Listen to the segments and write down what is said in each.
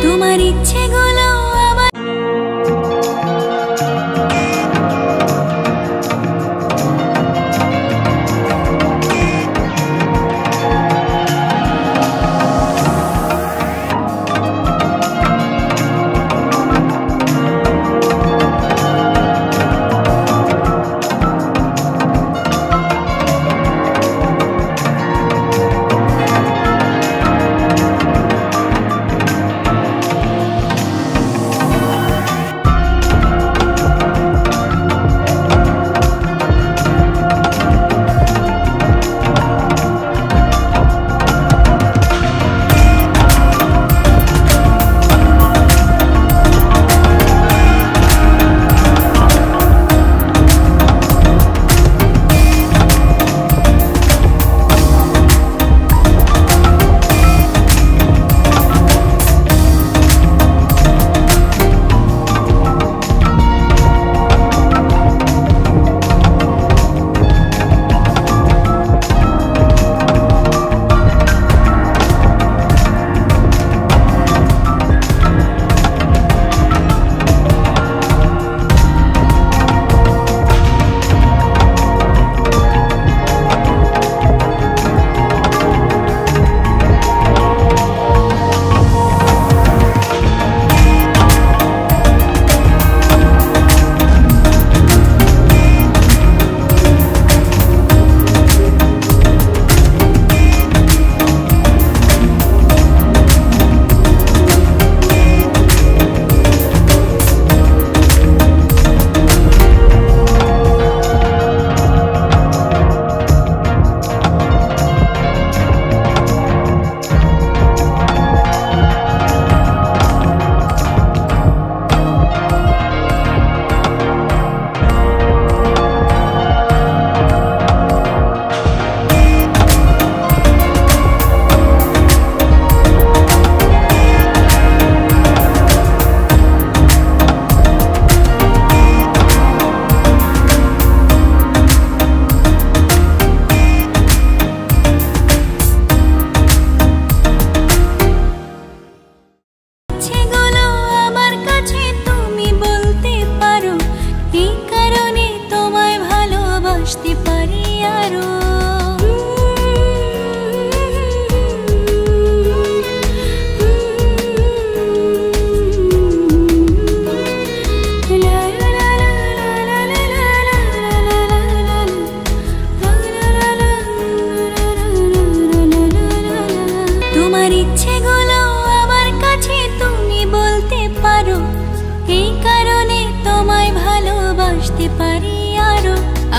তোমার ইচ্ছেগুলো আমার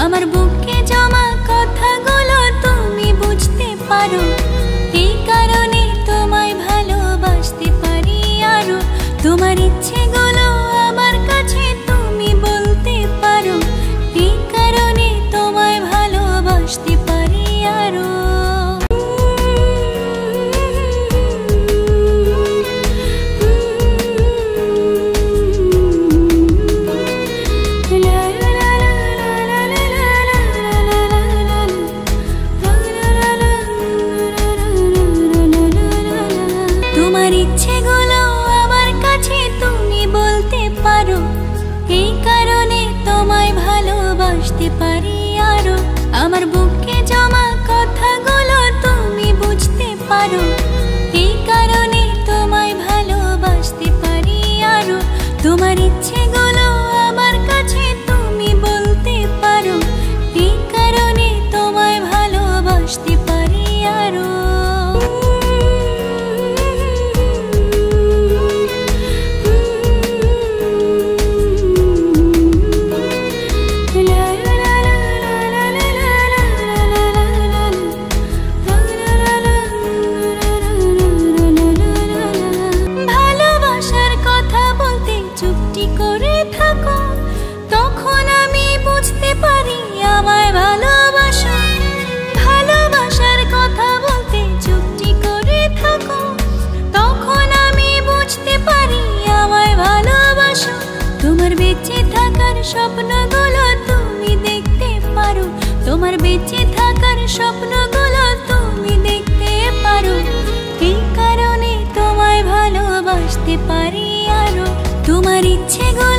আমার বুকে জমা কথাগুলো তুমি বুঝতে পারো, এই কারণে তোমায় ভালোবাসতে পারি আরো। তোমার ইচ্ছেগুলো আমার কাছে তুমি বলতে পারো, এই কারণে তোমায় ভালোবাসতে পারি আরো। তোমার ইচ্ছেগুলো আমার কাছে তুমি বলতে পারো, এই কারণে তোমায় ভালোবাসতে পারি আরো। আমার বুকে জমা কথাগুলো তুমি বুঝতে পারো, এই কারণে তোমায় ভালোবাসতে পারি আরো। তোমার ইচ্ছেগুলো আমার কাছে তুমি বলতে পারো, এই কারণে তোমায় ভালোবাসতে পারি আরো। তোমার বেঁচে থাকার স্বপ্নগুলো তুমি দেখতে পারো, তোমার বেঁচে থাকার স্বপ্নগুলো তুমি দেখতে পারো, এই কারণে তোমায় ভালোবাসতে হতে পারি আরো। তোমার ইচ্ছেগুলো